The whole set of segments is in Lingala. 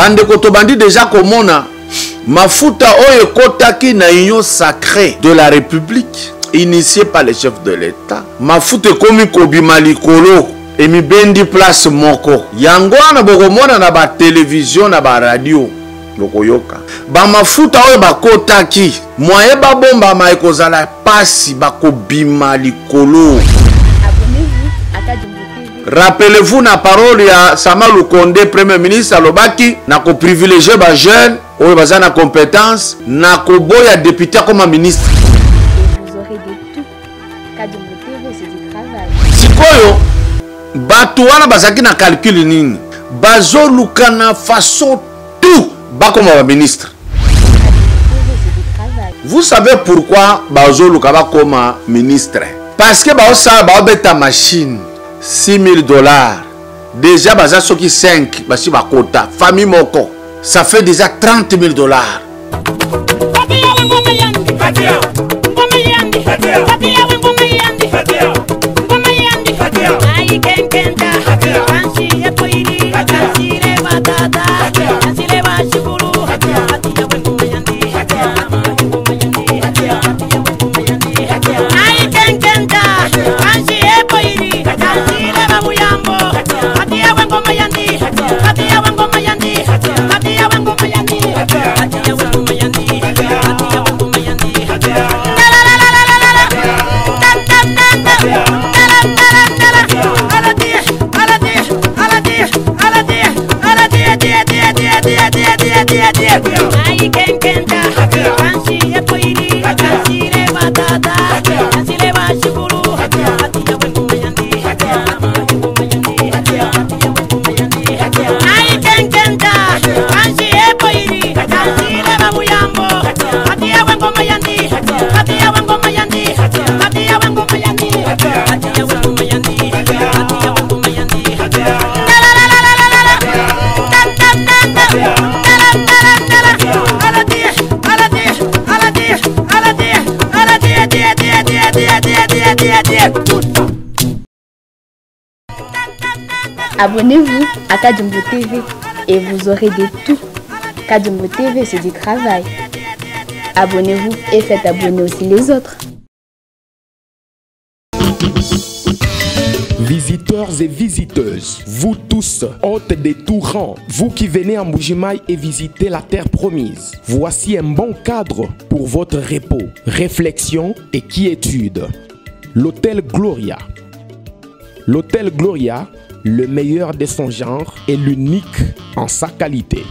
Bande Kotobandi déjà komona mafuta oyo kotaki na union sacrée de la République initiée par le chef de l'État. Mafuta komi kobima likolo emi bendi place moko. Yango na bokomona na ba télévision na ba radio lokoyoka. Ba mafuta oyo bakotaki moye ba bomba ma ekozala pasi bakobima likolo. Rappelez-vous la parole ya Sama Lukonde, Premier ministre Alobaki, na ko privilégier ba jeune, oyo baza na compétence, na ko boya député comme ministre. Et vous aurez de tout. Kadumbu TV, c'est du travail. Sikoyo, batu wana bazaki na calcul nini? Bazo lukana façon tout bakoma ba ministre. Vous savez pourquoi bazo lukaba koma ministre? Parce que baosa baobeta machine. $6 000. Déjà, baza soki 5, basi bakota. Famille moko. Ça fait déjà $30 000. Abonnez-vous à Kadumbu TV et vous aurez de tout. Kadumbu TV, c'est du travail. Abonnez-vous et faites abonner aussi les autres. Visiteurs et visiteuses, vous tous, hôtes des tout rangs, vous qui venez à Mbujimayi et visiter la terre promise, voici un bon cadre pour votre repos, réflexion et quiétude. L'hôtel Gloria. L'hôtel Gloria, le meilleur de son genre et l'unique en sa qualité.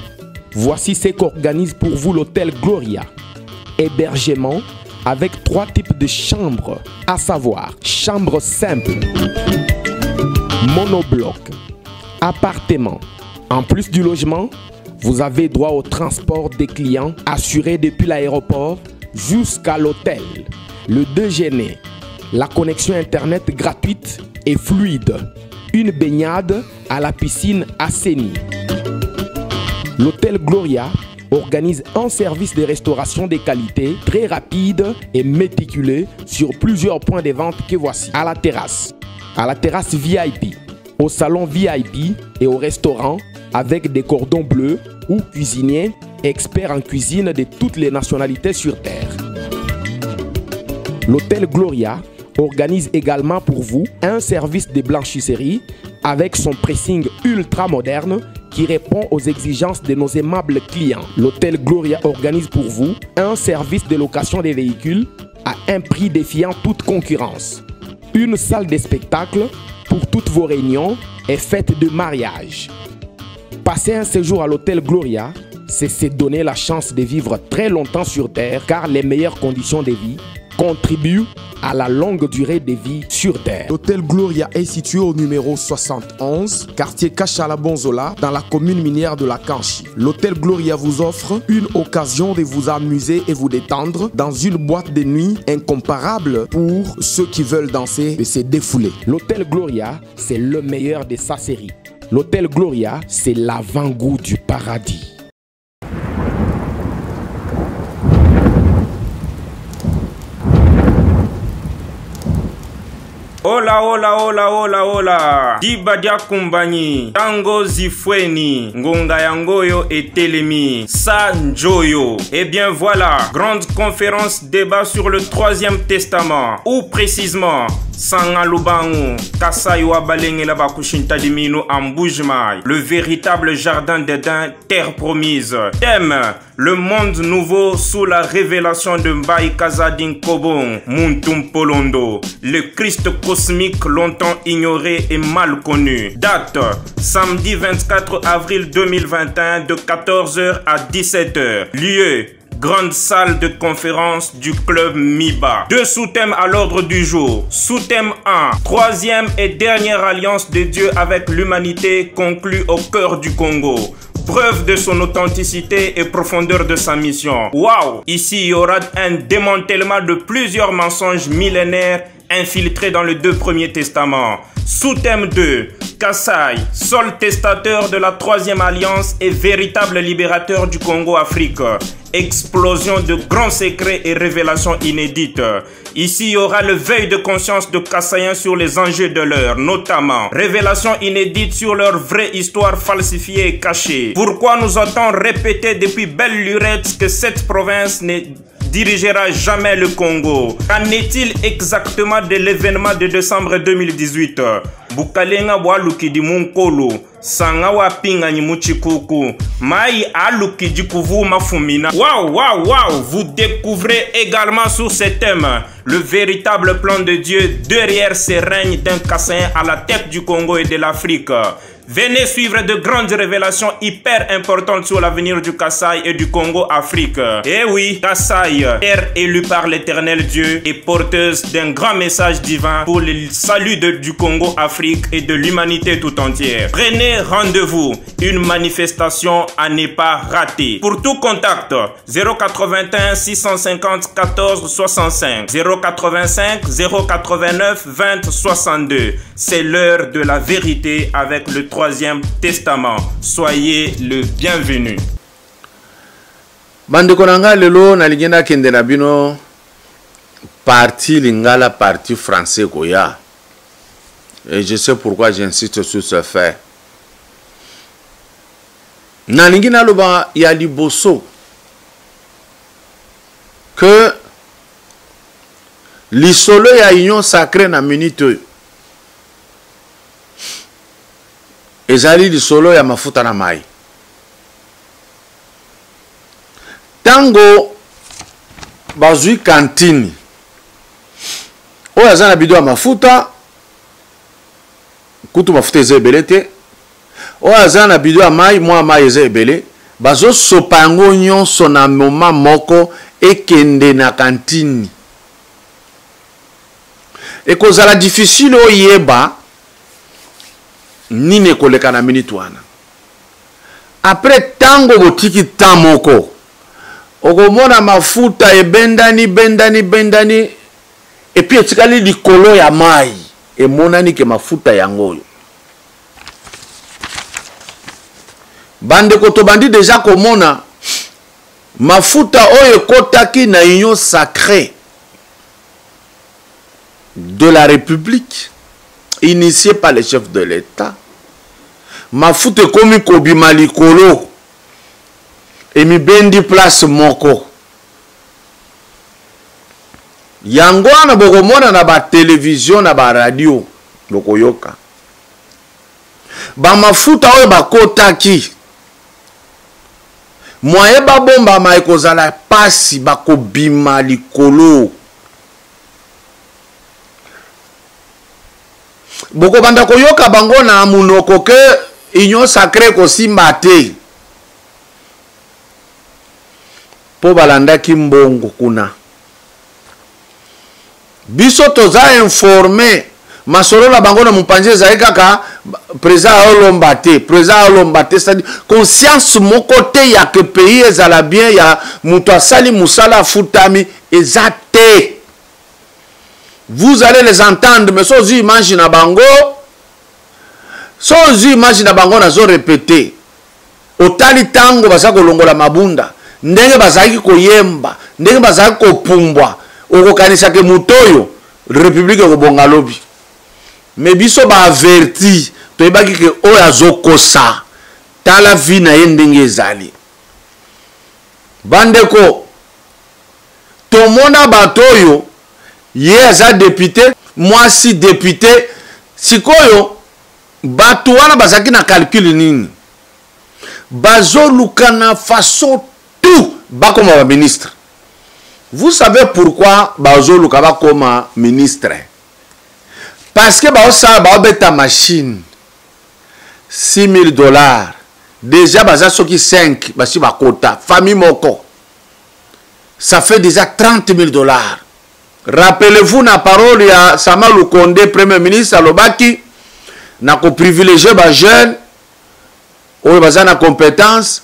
Voici ce qu'organise pour vous l'hôtel Gloria. Hébergement avec 3 types de chambres, à savoir chambre simple, monobloc, appartement. En plus du logement, vous avez droit au transport des clients assuré depuis l'aéroport jusqu'à l'hôtel. Le déjeuner, la connexion internet gratuite et fluide. Une baignade à la piscine assainie. L'hôtel Gloria organise un service de restauration de qualité très rapide et méticuleux sur plusieurs points de vente que voici. À la terrasse VIP, au salon VIP et au restaurant avec des cordons bleus ou cuisiniers experts en cuisine de toutes les nationalités sur terre. L'hôtel Gloria organise également pour vous un service de blanchisserie avec son pressing ultra moderne qui répond aux exigences de nos aimables clients. L'hôtel Gloria organise pour vous un service de location des véhicules à un prix défiant toute concurrence. Une salle de spectacle pour toutes vos réunions et fêtes de mariage. Passer un séjour à l'hôtel Gloria, c'est se donner la chance de vivre très longtemps sur terre car les meilleures conditions de vie contribuent à la longue durée de vie sur terre. L'hôtel Gloria est situé au numéro 71, quartier Kachala-Bonzola, dans la commune minière de la Kanchi. L'hôtel Gloria vous offre une occasion de vous amuser et vous détendre dans une boîte de nuit incomparable pour ceux qui veulent danser et se défouler. L'hôtel Gloria, c'est le meilleur de sa série. L'hôtel Gloria, c'est l'avant-goût du paradis. Oh Hola, hola, hola, hola, hola. Dibadia Kumbani, Tango Zifweni, Ngonga Yangoyo et Telemi, Sanjoyo. Eh bien voilà, grande conférence débat sur le 3e testament, ou précisément, Sangalubangu, Kasaywa Balengela Bakushinta Dimino Ambujmai, le véritable jardin d'Éden, terre promise. Thème, le monde nouveau sous la révélation de Mbaye Kazadin Kobong, Muntum Polondo, le Christ cosmique longtemps ignoré et mal connu. Date, samedi 24 avril 2021 de 14h à 17h. Lieu, grande salle de conférence du club MIBA. 2 sous-thèmes à l'ordre du jour. Sous-thème 1. 3e et dernière alliance de Dieu avec l'humanité conclue au cœur du Congo. Preuve de son authenticité et profondeur de sa mission. Waouh! Ici, il y aura un démantèlement de plusieurs mensonges millénaires infiltrés dans les 2 premiers testaments. Sous-thème 2. Kasai, seul testateur de la 3e alliance et véritable libérateur du Congo-Afrique. Explosion de grands secrets et révélations inédites. Ici, il y aura le veille de conscience de Kassaïens sur les enjeux de l'heure, notamment révélations inédites sur leur vraie histoire falsifiée et cachée. Pourquoi nous a-t-on répété depuis belle lurette que cette province ne dirigera jamais le Congo? Qu'en est-il exactement de l'événement de décembre 2018? Bukalenga waluki di munkolo, sanga wa pinga ni muchikuku, mai aluki di kuvu mafumina. Waouh, waouh, waouh! Vous découvrez également sur ce thème le véritable plan de Dieu derrière ces règnes d'un Kassaïen à la tête du Congo et de l'Afrique. Venez suivre de grandes révélations hyper importantes sur l'avenir du Kasaï et du Congo-Afrique. Eh oui, Kasaï, terre élue par l'éternel Dieu et porteuse d'un grand message divin pour le salut du Congo-Afrique et de l'humanité tout entière. Prenez rendez-vous, une manifestation à ne pas rater. Pour tout contact, 081 650 14 65, 085 089 20 62. C'est l'heure de la vérité avec le 3e testament. Soyez le bienvenu. Bandeko nanga lelo naligenda kende na bino parti lingala parti français koya. Et je sais pourquoi j'insiste sur ce fait. Nalingi naloba ya liboso que l'isolo ya union sacrée na minute ezali lisolo ya mafuta na mai. Tango bazui kantini oyo aza na bido ya mafuta kutu mafuta eza ebele te, oyo aza na bido ya mai mwa mai eza ebele, bazosopa yango nyonso na moma moko ekende na kantini. Ekozala difficile oyeba nini koleka na minute wana. Après tango botiki tamoko okomona mafuta ebendani bendani et puis etikali likolo ya mai emonani ke mafuta yango oyo. Bandeko to bandi déjà komona mafuta oyo ekotaki na union sacrée de la République initié par les chefs de l'État. Mafuta komi kobima likolo et mi bendi place moko. Yango na bokomona na ba télévision na ba radio bokoyoka. Ba mafuta oyo bakotaki moye ba bomba ma ekozala pasi bakobima likolo. Boko banda koyoka bango na munoko ke union sacrée kosimba te po balandaki mbongo kuna. Biso toza informé masolo la bango na mupanze ezali kaka président olomba te, c'est-à-dire conscience moko te ya ke pays ezala bien ya mutu asali musala futami eza te. Vous allez les entendre, mais sans imagine à bango, sans imagine à bango nazo répéter. Otali tango basako longola mabunda, ndenge bazaki koyemba, ndenge bazaki kopumbwa, okokanisa ke mutoyo République ko bongalobi. mais biso ba averti to ebaki ke oyo azokosa tala vie na ye ndenge ezali. Bandeko tomona bato oyo ye aza député, moi si député sikoyo bato wana bazaki na calcul nini bazoluka na façon tout bakoma ba ministre. Vous savez pourquoi bazoluka bakoma ministre? Parce que baosala baobeta machine $6 000 déjà baza soki 5 basi bakota famille moko ça fait déjà $30 000. Rappelez-vous na parole ya Sama Lukonde premier ministre alobaki na ko privilégier ba jeune oyo baza na compétence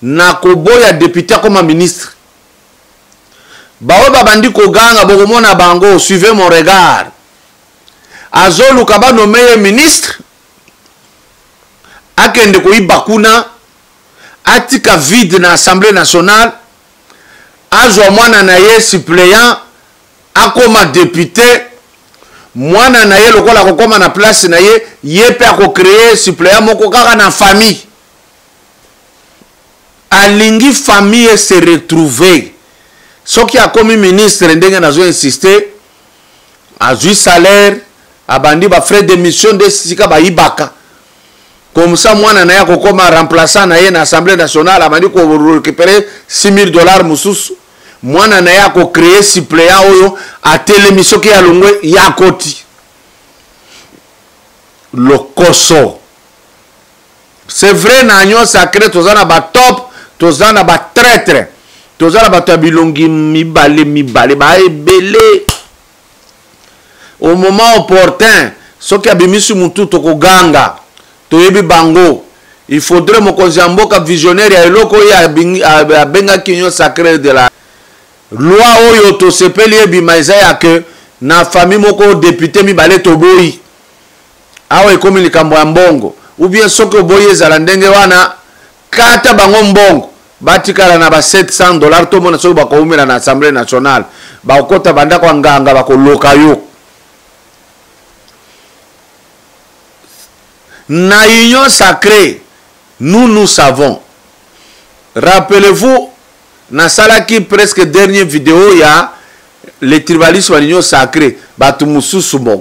na ko boya député comme ministre. Bao babandi ko ganga bokomona bango suivez mon regard. Azoluka ba nommé ministre akende ko ibakuna atika vide na Assemblée nationale azwa mwana na ye suppléant akoma député mwana na ye lokola kokoma na place na ye yepe ako créer suppléant moko kaka na famille alingi famille se retrouver soki akomi ministre ndenge nazo insister azui salaire abandi ba frais de mission de sika ba ibaka comme ça mwana na ye kokoma remplaçant na ye na Assemblée nationale abandi ko récupérer $6 000 mususu mwana na ya ko créer suppléant oyo atelemi soki ya longwe ya koti lokoso. C'est vrai na nyo sacré tozana ba top tozana ba traître tozana ba tabilongi mibale ba ebele au moment opportun soki abimisi mutu tokoganga toyebi bango. Il faudrait mokonzi mboka visionnaire ya eloko ya benga kinyo sacré de la loi oyo to sepeli ebima ya que na famille moko député mibale toboyi awa ekomi likambo ya mbongo ou bien soki oboyi ezala ndenge wana kata bango mbongo batikala na ba $700 to mona soki bakoumela na Assemblée nationale bakota bandako ya nganga bakoloka yo na union sacrée. Nous savons. Rappelez-vous, nasalaki presque dernière vidéo, il y a les tribalistes de l'union sacrée.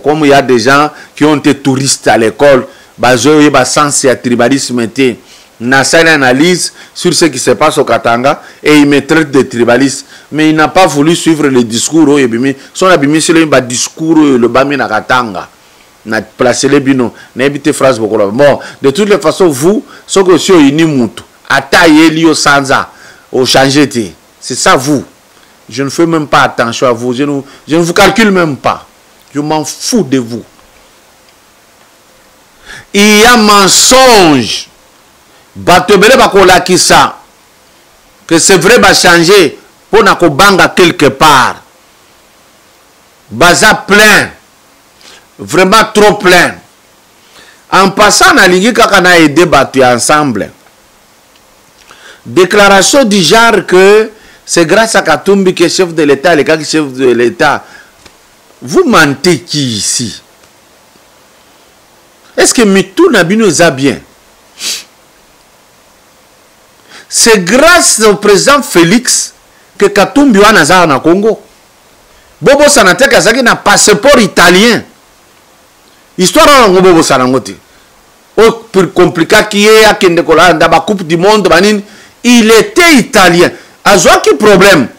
Comme il y a des gens qui ont été touristes à l'école, il y a sens et tribalisme. Nasal analyse sur ce qui se passe au Katanga et il me traite de tribalistes. Mais il n'a pas voulu suivre le discours. Son abimi sur le discours, le bami na Katanga. Na placer les bino na éviter phrase beaucoup. Bon, de toutes les façons vous ce que sur ini mutu ataye li au sanza au changer. C'est ça vous. Je ne fais même pas attention à vous, je ne vous calcule même pas. Je m'en fous de vous. Il y a mensonge. Batebele bakola ki ça que c'est vrai ba changer pour na ko banga quelque part. Baza plein. Vraiment trop plein. En passant à l'Ingi Kakana et débattu ensemble. Déclaration du genre que c'est grâce à Katumbi qui est chef de l'État, les gars qui sont chef de l'État. Vous mentez qui ici? Est-ce que Mitou Nabi nous a bien? C'est grâce au président Félix que Katumbi a nazar na Congo. Bobo Sanatek a un passeport italien. Histoire en Bobo Sanangote. Au plus compliqué qui est à Kendekola, dans la Coupe du Monde, il était italien. Azoa qui problème?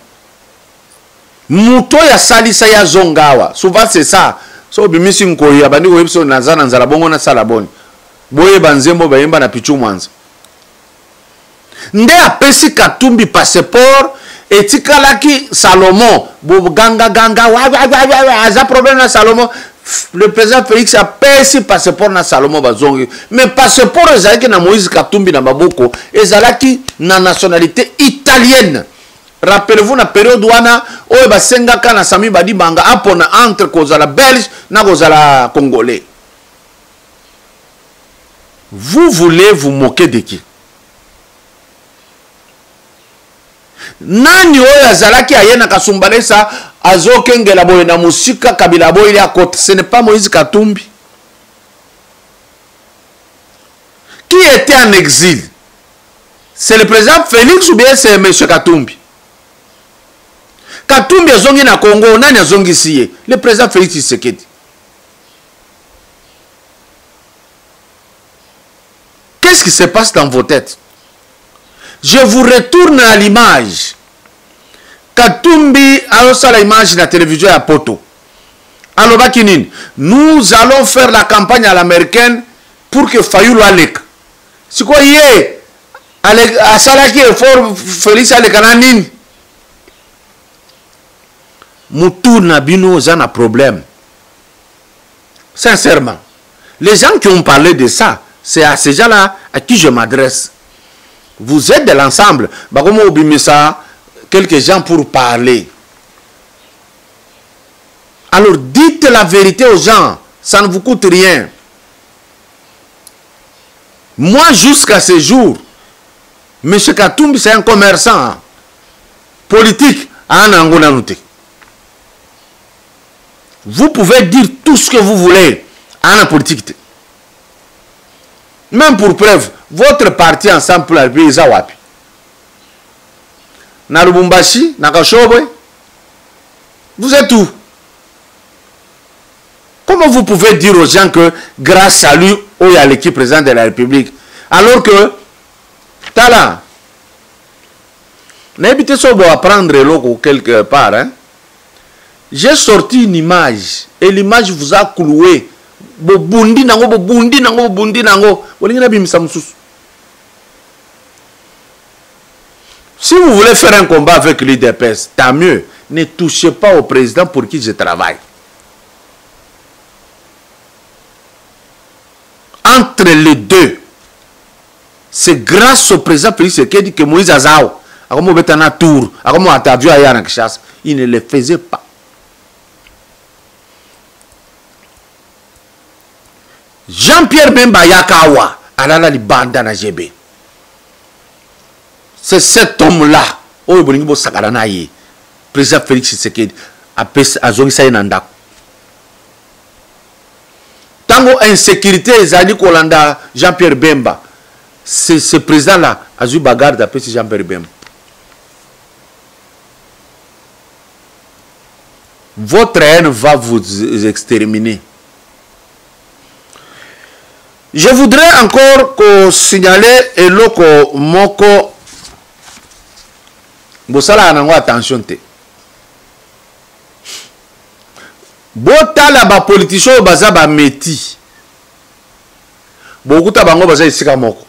Muto ya salisa ya zongawa. Souvent c'est ça. So bimisi nkoyi abandi ko episode nazana nzala bongo na salaboni. Boye banzembo bayemba na pichu mwanza. Nde apesi Katumbi passeport etikalaki Salomon. Bo ganga wa aza problème na Salomon. Le président Félix a payé passeport na Salomon Bazongi. Mais passeport ezalaki na Moïse Katumbi na Baboko ezalaki na nationalité italienne. Rappelez-vous na période wana oyo basengaka na Sami Badi Banga apona entre kozala belge na kozala congolais. Vous voulez vous moquer de qui? Nani oyo azalaki ayena kasumbalesa azokengela boye na musika kabila boye ya kote, ce n'est pas Moïse Katumbi. était en exil, c'est le président Félix ou bien c'est M. Katumbi? Katumbi azongi na Congo, nani azongi siye? Le président Félix Tshisekedi. Qu'est-ce qui se passe dans vos têtes? Je vous retourne à l'image. Katumbi a aussi l'image de la télévision à Poto. Alors, nous allons faire la campagne à l'américaine pour que Fayoulou Alek. C'est quoi yé? À Salaki et Fort Félix Alekananine. Moutou Nabino, j'en a problème. Sincèrement. Les gens qui ont parlé de ça, c'est à ces gens-là à qui je m'adresse. Vous êtes de l'ensemble. Comment oublier ça? Quelques gens pour parler. Alors dites la vérité aux gens. Ça ne vous coûte rien. Moi, jusqu'à ce jour, M. Katumbi, c'est un commerçant politique à Anangola. Vous pouvez dire tout ce que vous voulez à la politique. Même pour preuve, votre parti ensemble pour la République Zawapi. Na Lubumbashi, na Kashobwe, vous êtes où? Comment vous pouvez dire aux gens que grâce à lui, il y a l'équipe présidente de la République, alors que Tala, n'habitez pas à prendre l'eau quelque part. Hein? J'ai sorti une image et l'image vous a cloué. Bobundi nango, bobundi nango, bobundi nango. Si vous voulez faire un combat avec l'UDPS, tant mieux. Ne touchez pas au président pour qui je travaille. Entre les deux, c'est grâce au président Félix Tshisekedi que Moïse Azao, il ne le faisait pas. Jean-Pierre Bemba Yakawa, alala li banda na GB. C'est cet homme-là, président Félix Tshisekedi, a zongi sa nanda. Tango insécurité, Zali Kolanda, Jean-Pierre Bemba, c'est ce président-là, Azou Bagarre d'après Jean-Pierre Bemba. Votre haine va vous exterminer. Je voudrais encore signaler Eloko Moko. Bosala anango attention te. Botala ba politicien baza ba meti. Bokuta bango baza isika moko.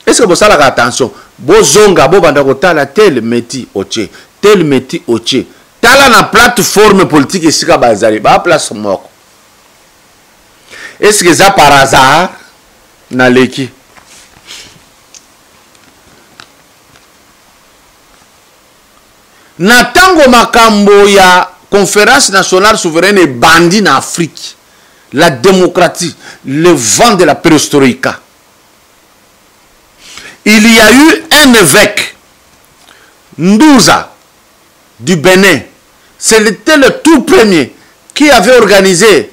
Est-ce que bosala attention? Bozonga bo banda kotala tel meti oche, tel meti oche. Tala na plateforme politique isika bazali ba place moko. Est-ce que ça par hasard na leki? Natango makambo ya conférence nationale souveraine et bandit en Afrique, la démocratie, le vent de la perestroïka. Il y a eu un évêque, Ndouza, du Bénin. C'était le tout premier qui avait organisé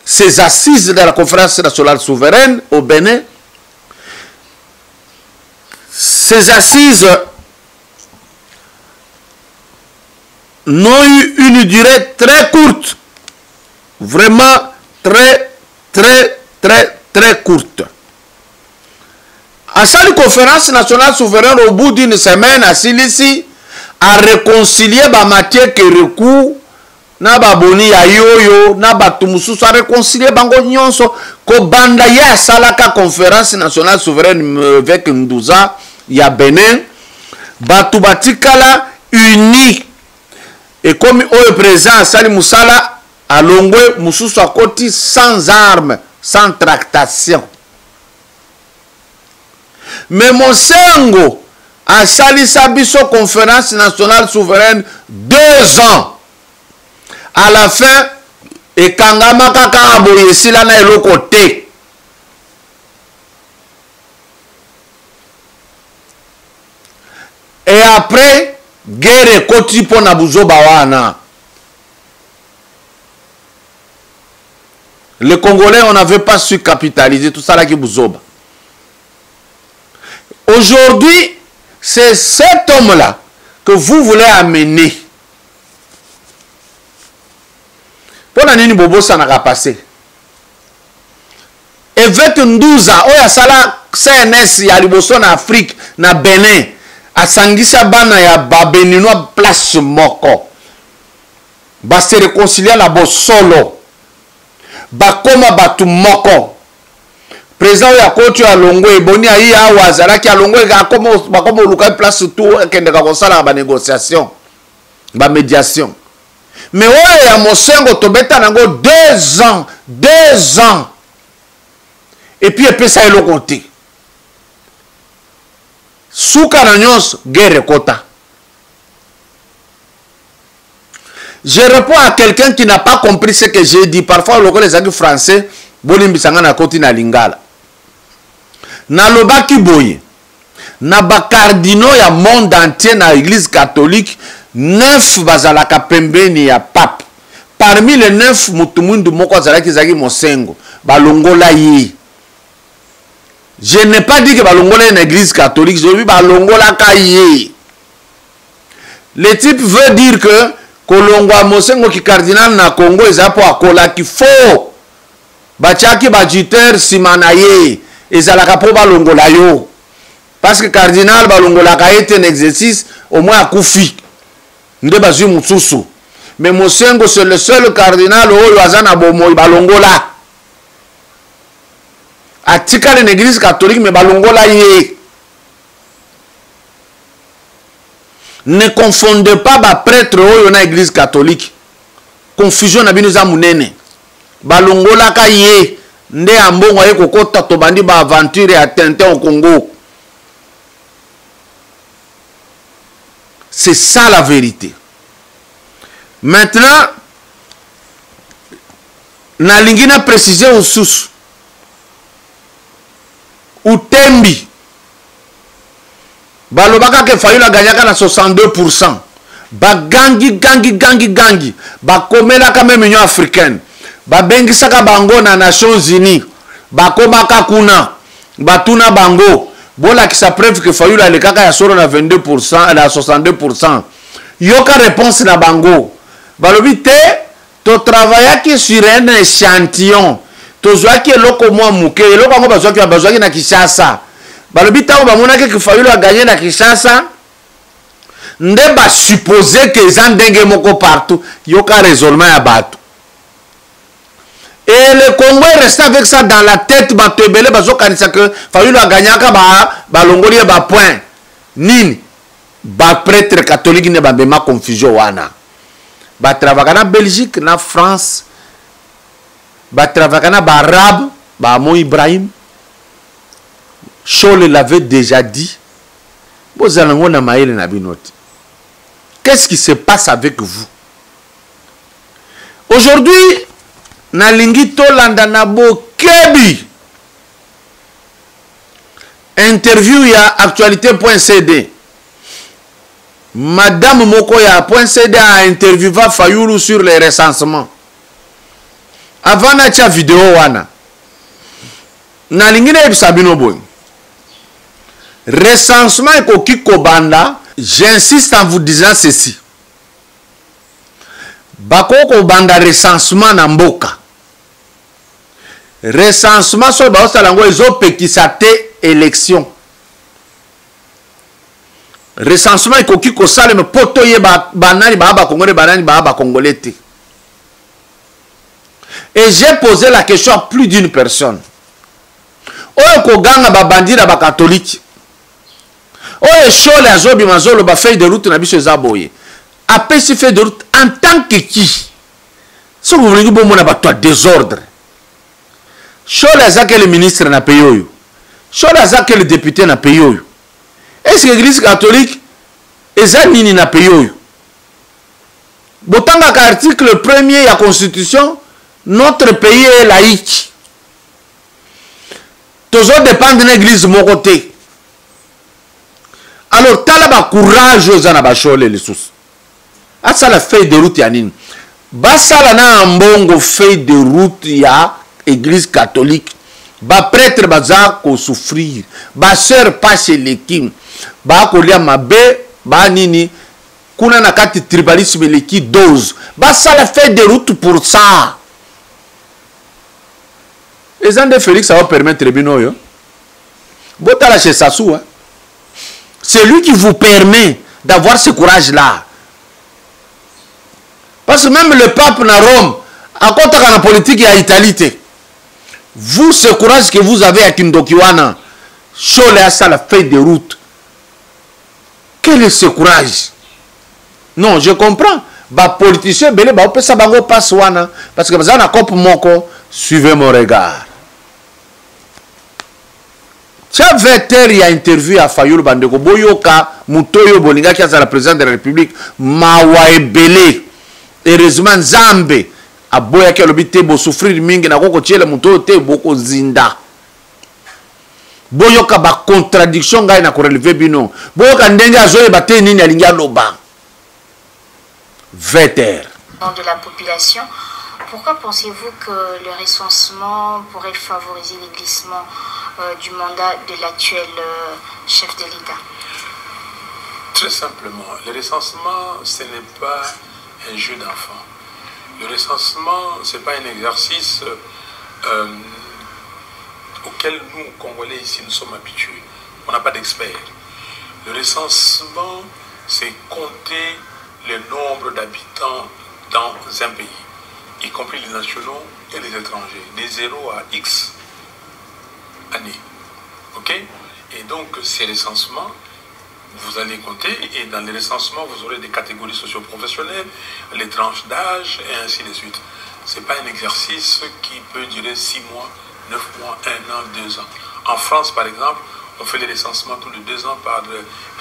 ces assises de la conférence nationale souveraine au Bénin. Ces assises n'ont eu une durée très courte. Vraiment très courte. À cette conférence nationale souveraine, au bout d'une semaine, à Silisi, a réconcilié la matière qui recourt, na baboni ya yoyo, na batumususu, a réconcilié bango nyonso, ko banda ya salaka conférence nationale souveraine avec Ndouza, ya Bénin, batu batikala uni. Et comme au présent, Sali Moussala, à Longwe, Moussou à côté sans armes, sans tractation. Mais mon Sengo a Sali Sabiso conférence nationale souveraine 2 ans. À la fin, et Kangama Kaka Aboye Silana et l'autre côté. Et après, guerre koti po na buzo bawana. Les Congolais, on n'avait pas su capitaliser tout ça là qui vous oba. Aujourd'hui, c'est cet homme-là que vous voulez amener. Pour l'année Bobo, ça n'a passé. Et 22 ans, il y a ça CNS, il y a l'Iboso en Afrique, na Bénin, à Sangisa Bana, il y a Babeninois place moko. Ba se réconcilier la bo solo. Ba koma batu moko. Président ya kotu ya Longwe, boni ya iya wazala ki ya Longwe, ba koma uluka place tout, kende ka kosala ba négociation, ba médiation. Mais ouais, ya Mosengo tobeta nango 2 ans, 2 ans. Et puis, il peut ça le côté. Soukaranyos, guerre kota. Je réponds à quelqu'un qui n'a pas compris ce que j'ai dit. Parfois, les amis français, bolimbisanga na koti na lingala. Na lobaki boye. Na ba cardinaux ya monde entier na l'église catholique, 9 bazalaka pembeni ya pape. Parmi les 9 mutumundu moko zalaki zaki Mosengo, balongola yi. Je n'ai pas dit que Balongola est une église catholique, je dis Balongola Kaye. Le type veut dire que Kolongwa Mosengo qui cardinal na Congo est pour Akola qui faut. Bachaki Bajiter Simanaye et Zalaka pour Balongola yo. Parce que cardinal Balongola Kaye est un exercice au moins à Koufi. Nde Bazu Mutsusu. Mais Mosengo c'est le seul cardinal au Yazana Bomo Balongola. Atika l'église catholique mais balongola yé. Ne confondez pas ba prêtre au na église catholique. Confusion na bino za munene. Balongola ka yé nde ambongo ye kokota to bandi ba aventure à Tintin au Congo. C'est ça la vérité. Maintenant na lingina préciser au sous Utembi balobaka ke Fayulu gagné na 62%. Ba gangi ba komela ka même Union africaine. Ba bengisaka bango na Nations Unies. Ba komaka kuna batuna bango. Bola ki sa preuve que Fayulu alekaka ya solo na 22% na 62%. Yoka réponse na bango. Balobi te to travaillaki sur un échantillon. Tozwaki eloko mwa muke eloko ngo bazwaki na Kinshasa balobi tango bamonaki que Fayulu a gagné na Kinshasa nde ba supposer que za ndenge moko partout yoka raisonnement ya bato et le Congo est resté avec ça dans la tête bato ebele bazokanisa que Fayulu a gagné ka ba longoli ba point nini ba prêtre catholique ne ba bema confusion wana ba travailler na Belgique na France. Batravakana Barab, Bamo Ibrahim, Chole l'avait déjà dit. Qu'est-ce qui se passe avec vous? Aujourd'hui, Nalingito Landanabo Kebi. Interview ya actualité.cd. Madame Mokoya.cd a interviewé Fayulu sur les recensements. Avant na vidéo wana na lingine ebisabino boy recensement ekoki kobanda. J'insiste en vous disant ceci, bakoko banda recensement na mboka recensement so ba osalango ezopekisa te élection. Recensement ekoki kosala me poto ye banani ba Congolais banani ba Congolais te. Et j'ai posé la question à plus d'une personne. Oyo koganga ba bandira ba catholique. Oyo chole azobi mazolo ba feuille de route na biso zaboye. Après ce feuille de route en tant que qui? Si vous voulez bon mona ba toi désordre. Chole azake le ministre na pays oyo. Chole azake le député na pays oyo. Est-ce que l'église catholique eza nini na pays oyo? Botanga ka article 1er ya constitution. Notre pays est laïque. Toujours dépend de l'église mon côté. Alors, t'as là courage aux anabachole les sous. Ah, ça la feuille de route yanine. Basala na ambongo feuille de route ya église catholique, ba prêtre baza ko souffrir, ba sœur pas chez l'équipe, ba kolia mabe, ba nini, kuna na kati tribalisme leki dose, ba ça la fait des routes pour ça. Et ça de Félix ça va permettre bino yo. Botala chez Sassou, hein. C'est lui qui vous permet d'avoir ce courage là. Parce que même le pape na Rome, à côté de la politique, il y a Italie. Vous, ce courage que vous avez à Kindokiwana, Chole à ça la feuille de route. Quel est ce courage? Non, je comprends. Bah, politicien, belé, bah, on peut savoir pas wana. Parce que vous avez un cop moko, suivez mon regard. Tiens, 20h, il y a interview à Fayoul Bandeko. Boyoka, Moutoyo Bolinga, qui est la présidente de la République, Mawae Belé. Heureusement, Zambe. Aboya qui a l'obité de souffrir mingi na koko tiele muto te boko zinda. Boyoka ba contradiction ngai na ko relever bino. Boyoka ndenge azoye ba te nini alinga loba. 20h. De la population, pourquoi pensez-vous que le recensement pourrait favoriser le glissement du mandat de l'actuel chef de l'État? Très simplement, le recensement, ce n'est pas un jeu d'enfant. Le recensement, ce n'est pas un exercice auquel nous, Congolais, ici, nous sommes habitués. On n'a pas d'experts. Le recensement, c'est compter le nombre d'habitants dans un pays, y compris les nationaux et les étrangers, de 0 à X années. Ok? Et donc, ces recensements, vous allez compter, et dans les recensements, vous aurez des catégories socio-professionnelles, les tranches d'âge, et ainsi de suite. Ce n'est pas un exercice qui peut durer 6 mois, 9 mois, 1 an, 2 ans. En France, par exemple, on fait les recensements tous les 2 ans par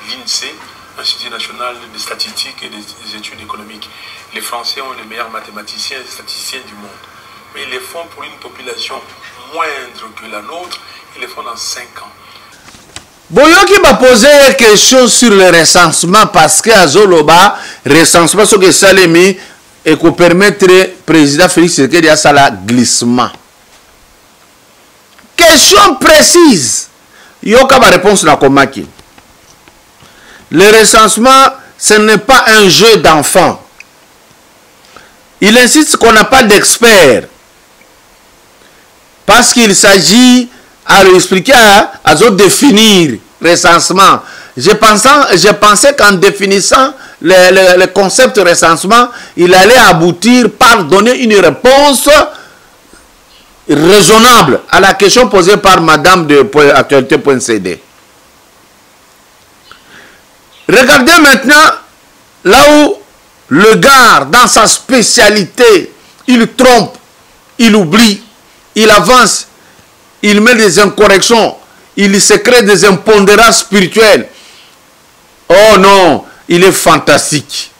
l'INSEE, Institut national des statistiques et des études économiques. Les Français ont les meilleurs mathématiciens et statisticiens du monde. Mais ils les font pour une population moindre que la nôtre, ils les font dans 5 ans. Boyoki m'a posé une question sur le recensement parce que Azoloba, recensement, ce que ça mis et qu'on permettre président Félix Tshisekedi à ça la glissement. Question précise. Yoka ma réponse na komaki. Le recensement, ce n'est pas un jeu d'enfant. Il insiste qu'on n'a pas d'experts. Parce qu'il s'agit à lui expliquer, à définir recensement. Je pensais qu'en définissant le concept recensement, il allait aboutir par donner une réponse raisonnable à la question posée par Madame de actualité.cd. Regardez maintenant là où le gars, dans sa spécialité, il trompe, il oublie, il avance, il met des incorrections, il se crée des impondérables spirituels. Oh non, il est fantastique.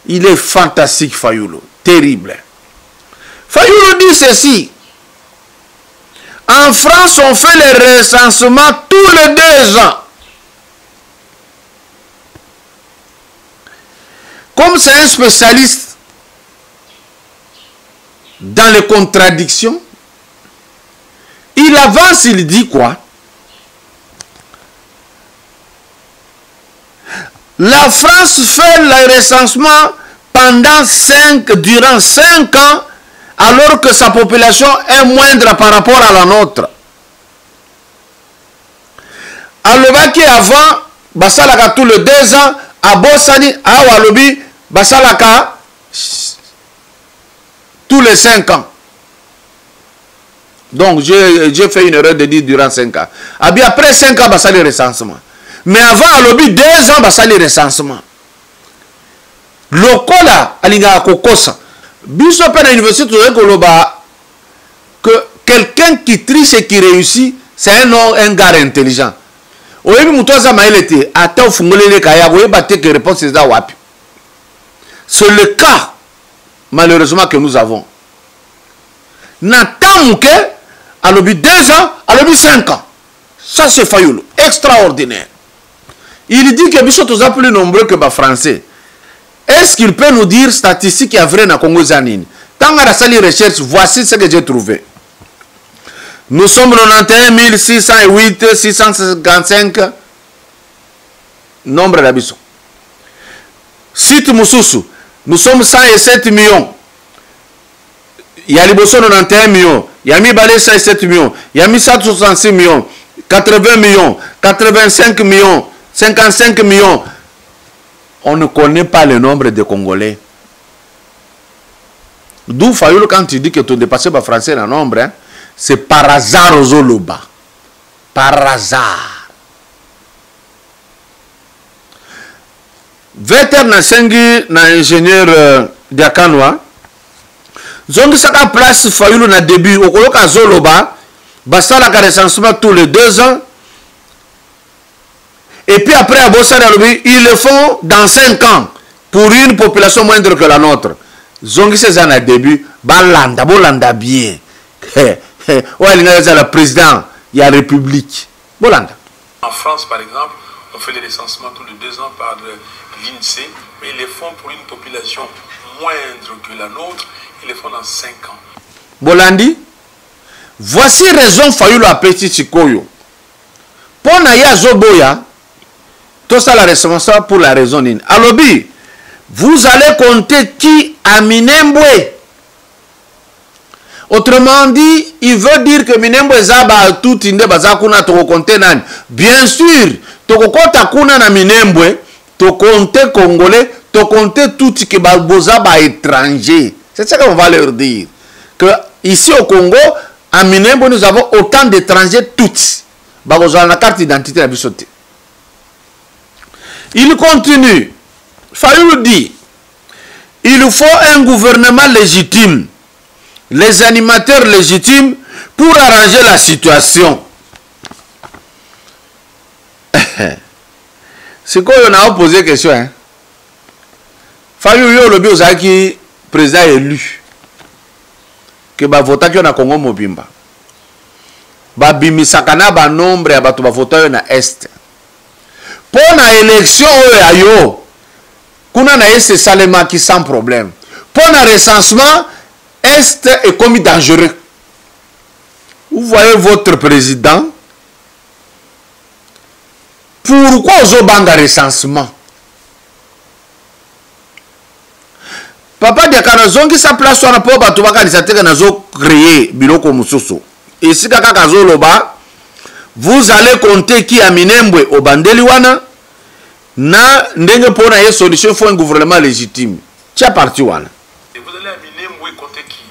Il est fantastique, Fayoulou. Terrible. Fayoulou dit ceci. En France, on fait le recensement tous les 2 ans. Comme c'est un spécialiste dans les contradictions, il avance, il dit quoi? La France fait le recensement durant 5 ans, alors que sa population est moindre par rapport à la nôtre. Alors qui avant, basalaka tous les 2 ans, à Bossani, à Walobi, basalaka tous les 5 ans. Donc j'ai fait une erreur de dire durant 5 ans. Après 5 ans, basali recensement. Mais avant, à Walobi, 2 ans, basali recensement. Lokola, alinga kokosa. Biso pe na université que quelqu'un qui triche et qui réussit, c'est un gars intelligent. C'est le cas, malheureusement, que nous avons. N'attend que, à l'objet 2 ans, à l'objet 5 ans. Ça, c'est Fayoulou. Extraordinaire. Il dit que Bichot est plus nombreux que les Français. Est-ce qu'il peut nous dire statistiques qui est vrai dans le Congo Zanine? Tant que la recherche, voici ce que j'ai trouvé. Nous sommes 91 608 655 nombre d'habitants. Site Moussousou, nous sommes 107 millions. Il y a Liboso 91 millions. Il y a Mibale 107 millions. Il y a 166 millions. 80 millions. 85 millions. 55 millions. On ne connaît pas le nombre de Congolais. D'où Fayoulou, quand tu dis que tu dépasses le français le nombre, hein, c'est par hasard aux Zoloba. Par hasard. Veter na sengi na ingénieur Diakanoa. Zongi saka place Fayoulou na début. Au Koloka Zoloba. Basta la recensement tous les 2 ans. Et puis après, à Bossa ils le font dans 5 ans. Pour une population moindre que la nôtre. Zongi c'est à début. Balanda, bolanda bien. Ouais, il y a le président, il y a la République. Bolanda. En France, par exemple, on fait les recensements tous les 2 ans par l'INSEE, mais ils les font pour une population moindre que la nôtre, ils les font dans 5 ans. Bolandi, voici raison Fayoulou à Petit Chikoyo. Pour Naya Zoboya, tout ça la responsable pour la raison d'une. Alobi, vous allez compter qui a Minembwe. Autrement dit, il veut dire que Minembwe Zaba tout inde bazakuna to compter nan. Bien sûr, to compter kuna na Minembwe, to compter congolais, to compter tout qui bazaba étranger. C'est ça qu'on va leur dire. Que ici au Congo, à Minembwe, nous avons autant d'étrangers tous. Bazaba la carte d'identité la bisoté. Il continue. Fayoulou dit, il faut un gouvernement légitime. Les animateurs légitimes pour arranger la situation. C'est quoi on a posé la question, hein? Fayoulou le Biozaki, président élu, que va voter qui on a Congo Mobimba. Ba bimisakana ba nombre ya bato ba voter na est. Pour la élection ayo, kuna na est salema qui sans problème. Pour le recensement Est est commis dangereux. Vous voyez votre président. Pourquoi vous avez un recensement? Papa de Kanazongi sa place sur la porte à Toubaka créer Biloko Moussoso. Et si Kakakazo Loba, vous allez compter qui a Minembwe au Bandeliwana. Na ndenge pona une solution pour un gouvernement légitime. Tia parti wana. Et vous allez à Minembwe compter qui?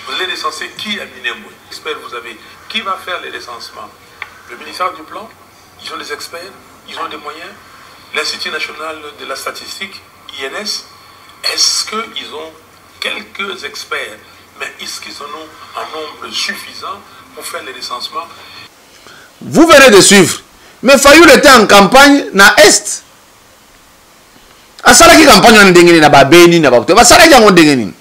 Vous allez recenser qui à Minembwe? Experts, vous avez qui va faire les recensements? Le ministère du Plan, ils ont des experts, ils ont des moyens. L'Institut national de la statistique, INS, est-ce qu'ils ont quelques experts, mais est-ce qu'ils en ont un nombre suffisant pour faire les recensements? Vous venez de suivre. Mais Fayoulou était en campagne na Est. Asala qui campagne en dengeni na babeni na bakote. Basala qui en dengeni.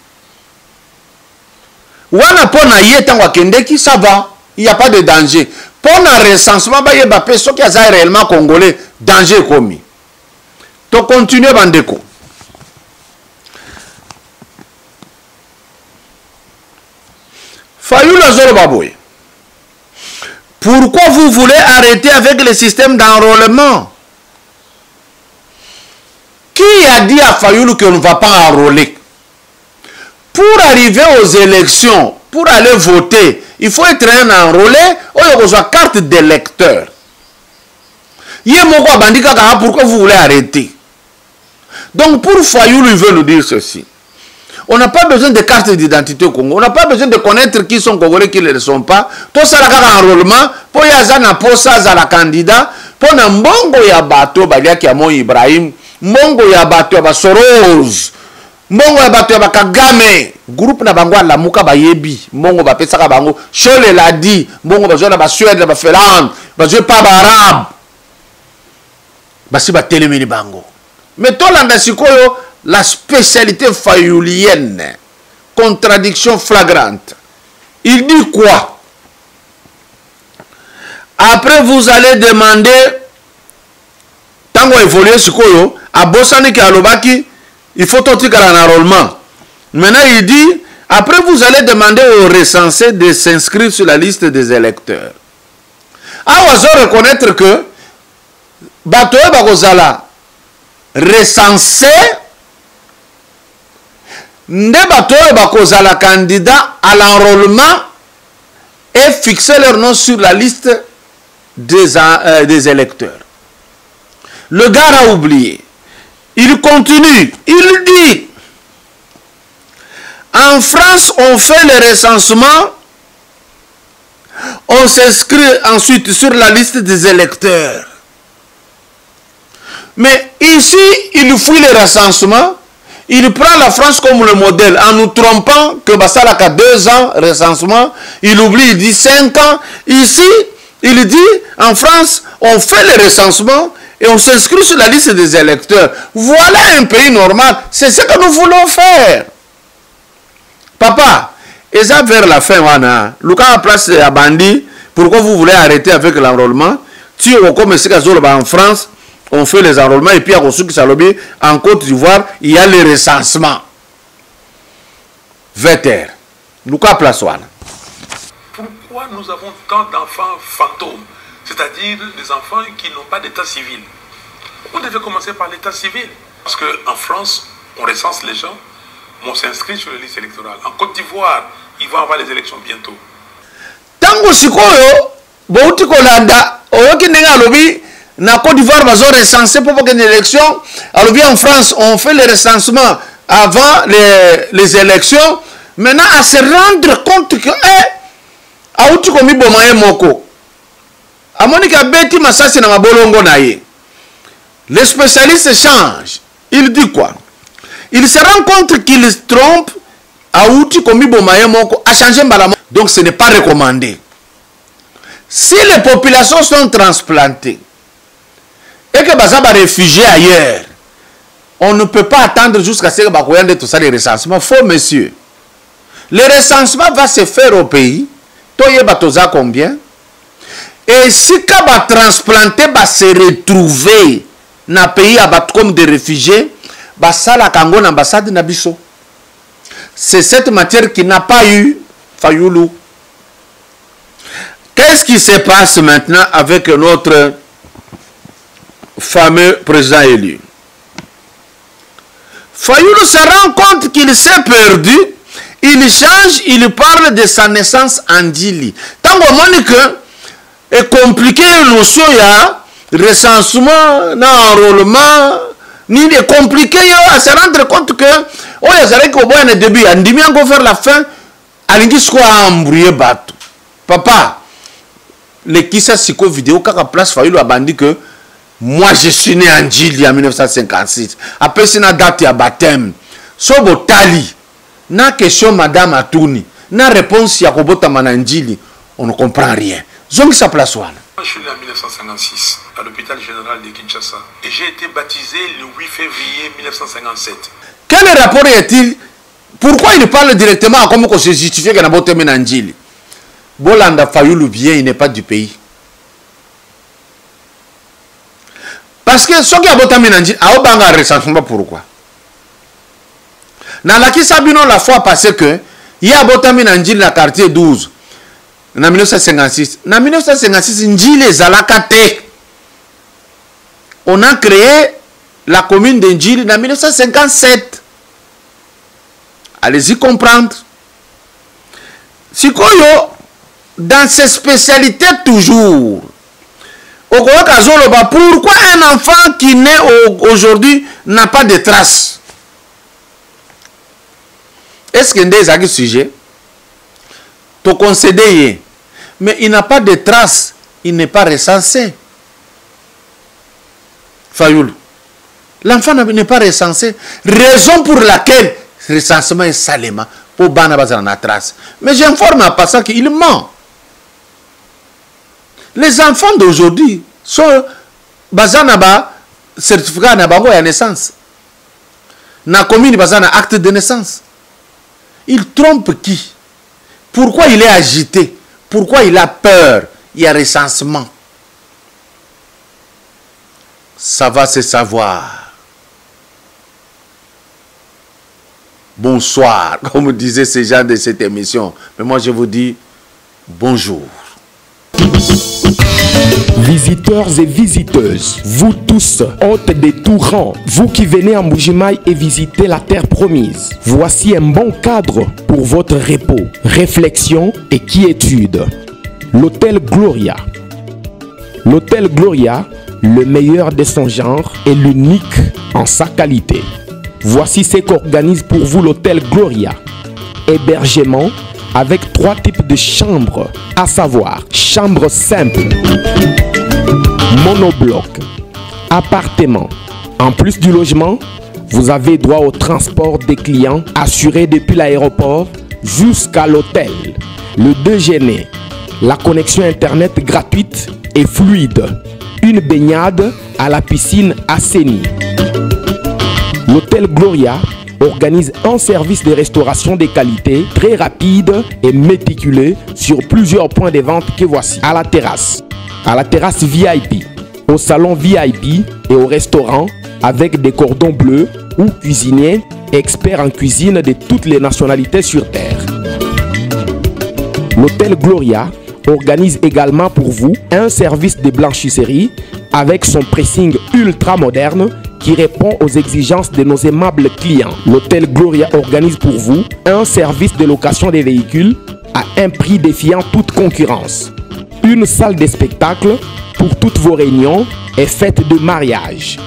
Wana pona yeta wa kendeki ça va. Il n'y a pas de danger. Pona recensement ba yeba peso qui a réellement congolais danger commis. To continuer bandeko. Fayoulou azolo baboy. Pourquoi vous voulez arrêter avec le système d'enrôlement? Qui a dit à Fayoulou qu'on ne va pas enrôler? Pour arriver aux élections, pour aller voter, il faut être un enrôlé ou il y a une carte d'électeur. Pourquoi vous voulez arrêter? Donc pour Fayoulou, il veut nous dire ceci. On n'a pas besoin de carte d'identité au Congo. On n'a pas besoin de connaître qui sont Congolais, qui ne le sont pas. Tout ça, c'est un enrôlement. Pour y avoir un poste à la candidat. Pour un mbongo ya bato, Baliaki Amo Ibrahim. Mbongo ya bato ya Soros. Mbongo ya bato ya Kagame. Groupe na bango la muka bayebi. Mbongo ba pesaka bango. Chole l'a dit. Mbongo ba ba Suède, ba Finlande. Ba pas ba arabe. Basi ba telemini bango. Mais tout l'anda sikoyo. La spécialité fayoulienne, contradiction flagrante. Il dit quoi? Après, vous allez demander, tant qu'on évolue ce qu'il à Bossani qui a l'obaki, il faut tout un enrôlement. Maintenant, il dit, Après, vous allez demander aux recensés de s'inscrire sur la liste des électeurs. Ah, vous allez reconnaître que Batoe Bakozala recensé, Nde Batoe Bakozala candidat à l'enrôlement et fixer leur nom sur la liste des électeurs. Le gars a oublié. Il continue. Il dit, en France, on fait le recensement, on s'inscrit ensuite sur la liste des électeurs. Mais ici, il fuit le recensement, il prend la France comme le modèle en nous trompant que Bassalak a 2 ans recensement, il oublie, il dit 5 ans. Ici, il dit, en France, on fait le recensement et on s'inscrit sur la liste des électeurs. Voilà un pays normal, c'est ce que nous voulons faire. Papa, et ça vers la fin, wana, Lucas a place à Bandi, pourquoi vous voulez arrêter avec l'enrôlement? Tu es comme en France, on fait les enrôlements et puis à Kosouk Salobi, en Côte d'Ivoire, il y a les recensements. Veter. Lucas place wana. Pourquoi nous avons tant d'enfants fantômes, c'est-à-dire des enfants qui n'ont pas d'état civil? On devait commencer par l'état civil. Parce qu'en France, on recense les gens, on s'inscrit sur les listes électorales. En Côte d'Ivoire, ils vont avoir les élections bientôt. Tango Sikoyo, Bouti Kolanda, Oyoki Nenga Lobi, na Côte d'Ivoire, ils ont recensé pour une élection. Alors bien en France, on fait le recensement avant les élections. Maintenant, à se rendre compte que, Aouti Komi Bomaye Moko, Amonika Beti Massassi na Mabolongo Naye. Les spécialistes changent. Il dit quoi? Il se rend compte qu'il se trompe. Aouti Komi Bomaye Moko a changé Mbalama. Donc ce n'est pas recommandé. Si les populations sont transplantées et que Bazaba réfugiés ailleurs, on ne peut pas attendre jusqu'à ce que Bakoyande tout ça les recensements. Faux, monsieur. Le recensement va se faire au pays. Toye Batoza combien? Et si Kaba transplanté va se retrouver dans le pays comme des réfugiés, Basala Kango l'ambassade Nabiso. C'est cette matière qui n'a pas eu Fayoulou. Qu'est-ce qui se passe maintenant avec notre fameux président élu? Fayoulou se rend compte qu'il s'est perdu. Il change, il parle de sa naissance en Djili. Tant que Monique est compliqué, notion il y a recensement, enrôlement, ni est compliqué à se rendre compte que oh il y a qu'au bout début, on dit bien qu'on faire la fin, alingi soit embrouillé bateau. Papa, les qui ça siko vidéo quand place Fayoulou a bandi que moi je suis né en Djili en 1956. Après c'est la date à baptême. Sobo tali. Na question madame Atouni, na réponse ya Kobota Manandjili, on ne comprend rien. Zongi sa place wana. Je suis né en 1956 à l'hôpital général de Kinshasa et j'ai été baptisé le 8 février 1957. Quel rapport y a-t-il? Pourquoi il parle directement à comment on se justifie qu'il y a Kobota Manandjili? Bolanda Fayoulou bien, il n'est pas du pays. Parce que ce qui a Kobota Manandjili, a obanga recensement pourquoi? Dans la Kisabino la fois passée que il y a Botami Ndjili dans quartier 12 en 1956. En 1956, Ndjili Zalakate. On a créé la commune de Ndjili en 1957. Allez-y comprendre. Sikoyo, dans ses spécialités toujours. Pourquoi un enfant qui naît aujourd'hui n'a pas de traces? Est-ce qu'il y a des sujets? Tu concédé, mais il n'a pas de traces, il n'est pas recensé. Fayoulou, l'enfant n'est pas recensé. Raison pour laquelle le recensement est salement pour Banabazan la trace. Mais j'informe en passant qu'il ment. Les enfants d'aujourd'hui sont Bazanaba certificat de naissance. Na commune Bazana acte de naissance. Il trompe qui? Pourquoi il est agité? Pourquoi il a peur? Il y a recensement. Ça va se savoir. bonsoir, comme disaient ces gens de cette émission. Mais moi, je vous dis bonjour. Visiteurs et visiteuses, vous tous, hôtes des tout rangs, vous qui venez à Mbujimayi et visitez la terre promise, voici un bon cadre pour votre repos, réflexion et quiétude. L'hôtel Gloria. L'hôtel Gloria, le meilleur de son genre et l'unique en sa qualité. Voici ce qu'organise pour vous l'hôtel Gloria. Hébergement avec 3 types de chambres, à savoir chambre simple, monobloc, appartement. En plus du logement, vous avez droit au transport des clients assuré depuis l'aéroport jusqu'à l'hôtel. Le déjeuner, la connexion internet gratuite et fluide, une baignade à la piscine assainie. L'hôtel Gloria organise un service de restauration de qualité très rapide et méticuleux sur plusieurs points de vente que voici. À la terrasse VIP, au salon VIP et au restaurant avec des cordons bleus ou cuisiniers experts en cuisine de toutes les nationalités sur terre. L'hôtel Gloria organise également pour vous un service de blanchisserie avec son pressing ultra moderne qui répond aux exigences de nos aimables clients. L'hôtel Gloria organise pour vous un service de location des véhicules à un prix défiant toute concurrence. Une salle de spectacle pour toutes vos réunions et fêtes de mariage.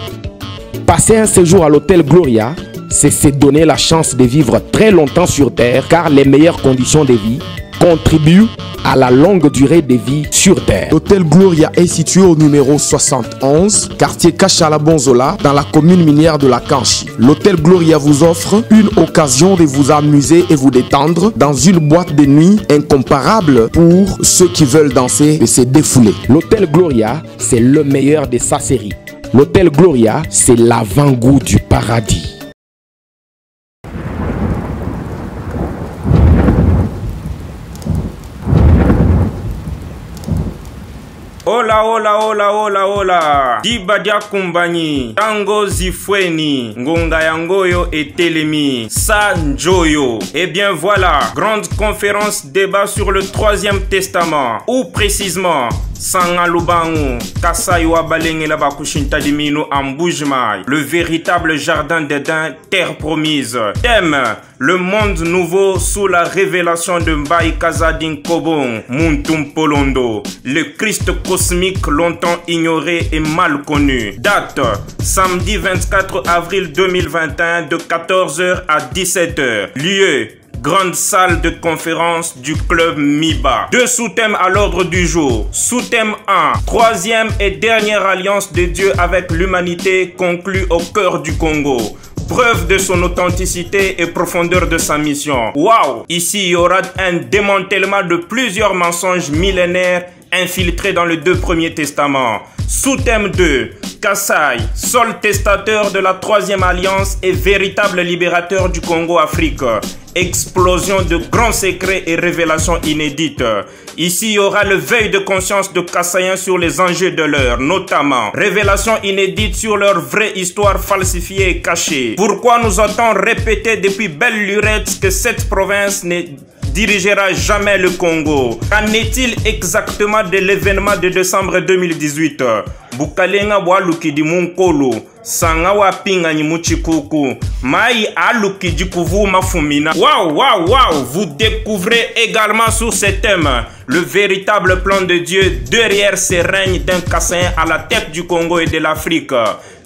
Passer un séjour à l'hôtel Gloria, c'est se donner la chance de vivre très longtemps sur terre car les meilleures conditions de vie contribuent à la longue durée de vie sur terre. L'hôtel Gloria est situé au numéro 71, quartier Kachala-Bonzola, dans la commune minière de la Kanchi. L'hôtel Gloria vous offre une occasion de vous amuser et vous détendre dans une boîte de nuit incomparable pour ceux qui veulent danser et se défouler. L'hôtel Gloria, c'est le meilleur de sa série. L'hôtel Gloria, c'est l'avant-goût du paradis. Hola, hola, hola, hola, hola. Dibadia Kumbani, Tango Zifweni, Ngonga Yangoyo et Telemi, Sanjoyo. Et bien voilà, grande conférence débat sur le 3e testament, ou précisément Sangalubangu, Kasaiwa Balengela Bakushinta Dimino en Mbujimayi, le véritable jardin d'Éden, terre promise. Thème, le monde nouveau sous la révélation de Mbaye Kazadin Kobong, Muntum Polondo, le Christ cosmique longtemps ignoré et mal connu. Date, samedi 24 avril 2021 de 14h à 17h. Lieu, grande salle de conférence du club MIBA. 2 sous-thèmes à l'ordre du jour. Sous-thème 1. 3e et dernière alliance de Dieu avec l'humanité conclue au cœur du Congo. Preuve de son authenticité et profondeur de sa mission. Waouh! Ici, il y aura un démantèlement de plusieurs mensonges millénaires infiltrés dans les 2 premiers testaments. Sous-thème 2. Kasai, seul testateur de la 3e alliance et véritable libérateur du Congo-Afrique. Explosion de grands secrets et révélations inédites. Ici, il y aura le veille de conscience de Kassaïens sur les enjeux de l'heure, notamment révélations inédites sur leur vraie histoire falsifiée et cachée. Pourquoi nous a-t-on répété depuis belle lurette que cette province ne dirigera jamais le Congo? Qu'en est-il exactement de l'événement de décembre 2018? Bukalenga waluki di munkolo, sanga wa pinga ni muchikuku, mai aluki di kuvu mafumina. Waouh, waouh, waouh! Vous découvrez également sur ce thème le véritable plan de Dieu derrière ces règnes d'un Kassaïen à la tête du Congo et de l'Afrique.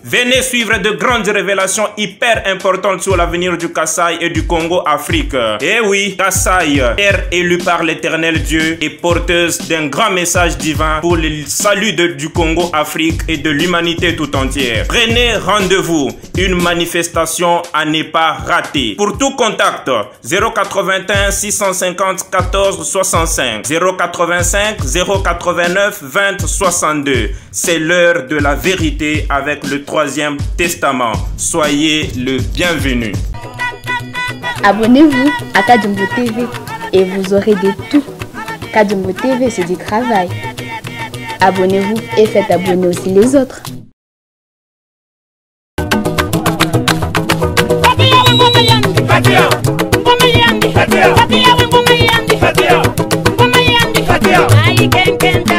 Venez suivre de grandes révélations hyper importantes sur l'avenir du Kasaï et du Congo-Afrique. Eh oui, Kasaï, terre élue par l'éternel Dieu et porteuse d'un grand message divin pour le salut du Congo-Afrique et de l'humanité tout entière. Prenez rendez-vous, une manifestation à ne pas rater. Pour tout contact, 081 650 14 65, 085 089 20 62. C'est l'heure de la vérité avec le 3e testament. Soyez le bienvenu. Abonnez-vous à Kadjumbo TV et vous aurez de tout. Kadjumbo TV, c'est du travail. Abonnez-vous et faites abonner aussi les autres. Fatia. Ngoma yandi. Fatia. Fatia we ngoma yandi. Fatia. Ngoma yandi. Fatia. Ai ken ken.